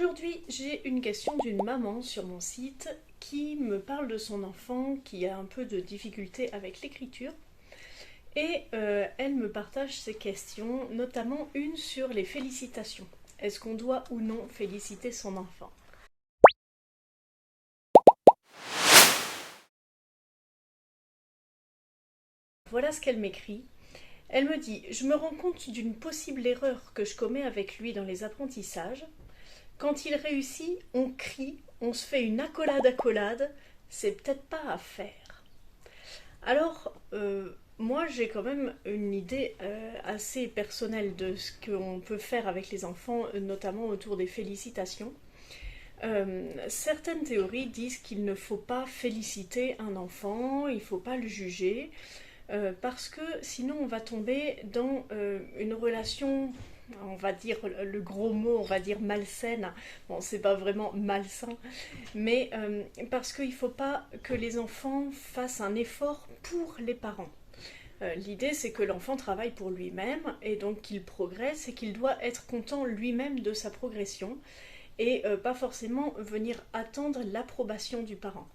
Aujourd'hui, j'ai une question d'une maman sur mon site qui me parle de son enfant qui a un peu de difficulté avec l'écriture et elle me partage ses questions, notamment une sur les félicitations. Est-ce qu'on doit ou non féliciter son enfant? Voilà ce qu'elle m'écrit. Elle me dit: Je me rends compte d'une possible erreur que je commets avec lui dans les apprentissages. Quand il réussit, on crie, on se fait une accolade, c'est peut-être pas à faire. Alors, moi j'ai quand même une idée assez personnelle de ce qu'on peut faire avec les enfants, notamment autour des félicitations. Certaines théories disent qu'il ne faut pas féliciter un enfant, il ne faut pas le juger, parce que sinon on va tomber dans une relation, on va dire le gros mot, on va dire malsaine. Bon, c'est pas vraiment malsain, mais parce qu'il ne faut pas que les enfants fassent un effort pour les parents. L'idée, c'est que l'enfant travaille pour lui-même et donc qu'il progresse et qu'il doit être content lui-même de sa progression et pas forcément venir attendre l'approbation du parent.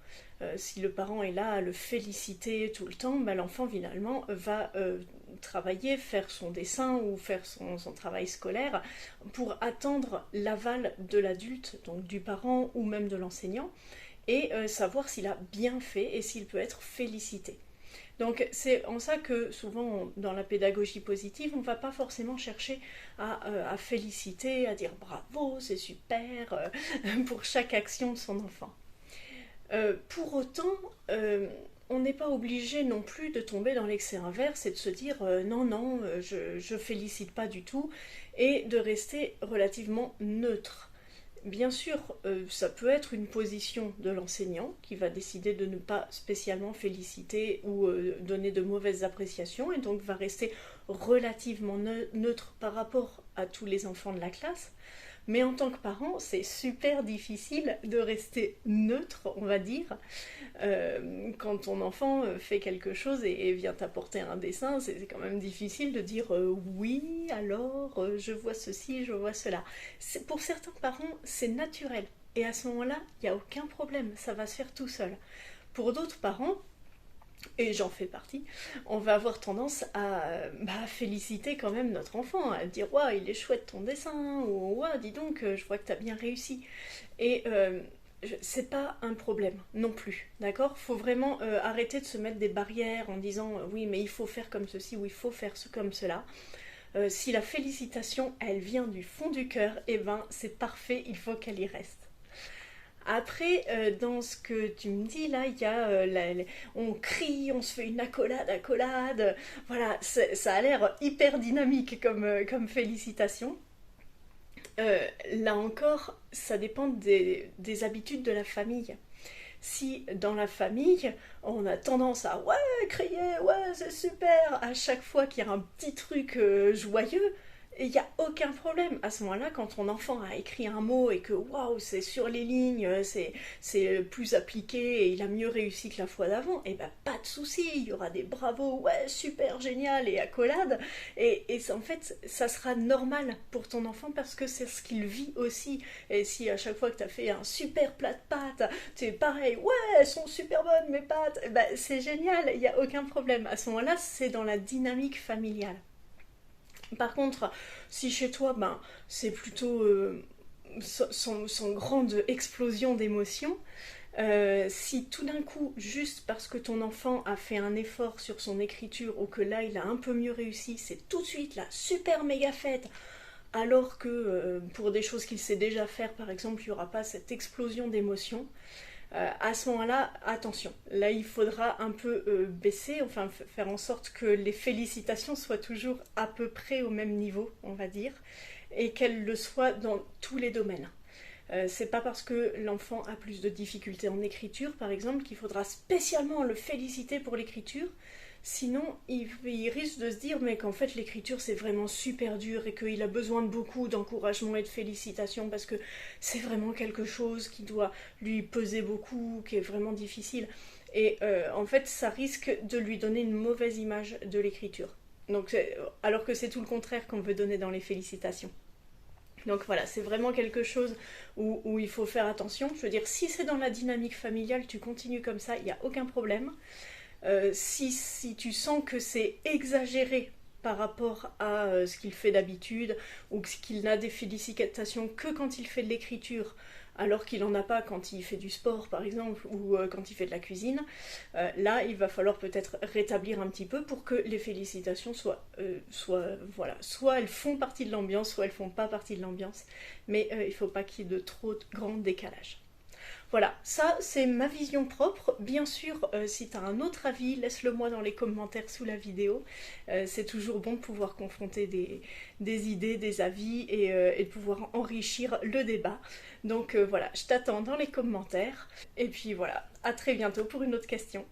Si le parent est là à le féliciter tout le temps, bah, l'enfant finalement va travailler, faire son dessin ou faire son travail scolaire pour attendre l'aval de l'adulte, donc du parent ou même de l'enseignant, et savoir s'il a bien fait et s'il peut être félicité. Donc c'est en ça que souvent dans la pédagogie positive, on ne va pas forcément chercher à féliciter, à dire bravo, c'est super pour chaque action de son enfant. Pour autant, on n'est pas obligé non plus de tomber dans l'excès inverse et de se dire non, non, je félicite pas du tout, et de rester relativement neutre. Bien sûr, ça peut être une position de l'enseignant qui va décider de ne pas spécialement féliciter ou donner de mauvaises appréciations et donc va rester relativement neutre par rapport à tous les enfants de la classe. Mais en tant que parent, c'est super difficile de rester neutre, on va dire, quand ton enfant fait quelque chose et vient t'apporter un dessin. C'est quand même difficile de dire oui, alors je vois ceci, je vois cela. Pour certains parents, c'est naturel. Et à ce moment-là, il n'y a aucun problème, ça va se faire tout seul. Pour d'autres parents, et j'en fais partie, on va avoir tendance à féliciter quand même notre enfant, à dire ouais, il est chouette ton dessin, ou ouais, dis donc, je vois que tu as bien réussi. Et c'est pas un problème non plus, d'accord? Faut vraiment arrêter de se mettre des barrières en disant oui, mais il faut faire comme ceci ou il faut faire comme cela. Si la félicitation, elle vient du fond du cœur, et ben c'est parfait, il faut qu'elle y reste. Après, dans ce que tu me dis là, il y a on crie, on se fait une accolade. Voilà, ça a l'air hyper dynamique comme félicitation. Là encore, ça dépend des habitudes de la famille. Si dans la famille, on a tendance à ouais, crier, ouais, c'est super, à chaque fois qu'il y a un petit truc joyeux, il n'y a aucun problème. À ce moment-là, quand ton enfant a écrit un mot et que waouh, c'est sur les lignes, c'est plus appliqué et il a mieux réussi que la fois d'avant, et ben pas de souci, il y aura des bravos, ouais, super génial et accolade. Et en fait, ça sera normal pour ton enfant parce que c'est ce qu'il vit aussi. Et si à chaque fois que tu as fait un super plat de pâtes, tu es pareil, ouais, elles sont super bonnes mes pâtes, ben, c'est génial, il n'y a aucun problème. À ce moment-là, c'est dans la dynamique familiale. Par contre, si chez toi, ben, c'est plutôt sans grande explosion d'émotions, si tout d'un coup, juste parce que ton enfant a fait un effort sur son écriture ou que là il a un peu mieux réussi, c'est tout de suite la super méga fête, alors que pour des choses qu'il sait déjà faire, par exemple, il n'y aura pas cette explosion d'émotions. À ce moment-là, attention, là il faudra un peu baisser, enfin faire en sorte que les félicitations soient toujours à peu près au même niveau, on va dire, et qu'elles le soient dans tous les domaines. C'est pas parce que l'enfant a plus de difficultés en écriture, par exemple, qu'il faudra spécialement le féliciter pour l'écriture. Sinon, il risque de se dire mais qu'en fait l'écriture c'est vraiment super dur et qu'il a besoin de beaucoup d'encouragement et de félicitations parce que c'est vraiment quelque chose qui doit lui peser beaucoup, qui est vraiment difficile. Et en fait, ça risque de lui donner une mauvaise image de l'écriture. Donc, alors que c'est tout le contraire qu'on veut donner dans les félicitations. Donc voilà, c'est vraiment quelque chose où il faut faire attention. Je veux dire, si c'est dans la dynamique familiale, tu continues comme ça, il n'y a aucun problème. Si tu sens que c'est exagéré par rapport à ce qu'il fait d'habitude, ou qu'il n'a des félicitations que quand il fait de l'écriture, alors qu'il n'en a pas quand il fait du sport par exemple, ou quand il fait de la cuisine, là il va falloir peut-être rétablir un petit peu pour que les félicitations voilà, soit elles font partie de l'ambiance, soit elles font pas partie de l'ambiance, mais il ne faut pas qu'il y ait de trop grand décalage. Voilà, ça c'est ma vision propre. Bien sûr, si tu as un autre avis, laisse-le moi dans les commentaires sous la vidéo. C'est toujours bon de pouvoir confronter des idées, des avis et de pouvoir enrichir le débat. Donc voilà, je t'attends dans les commentaires. Et puis voilà, à très bientôt pour une autre question.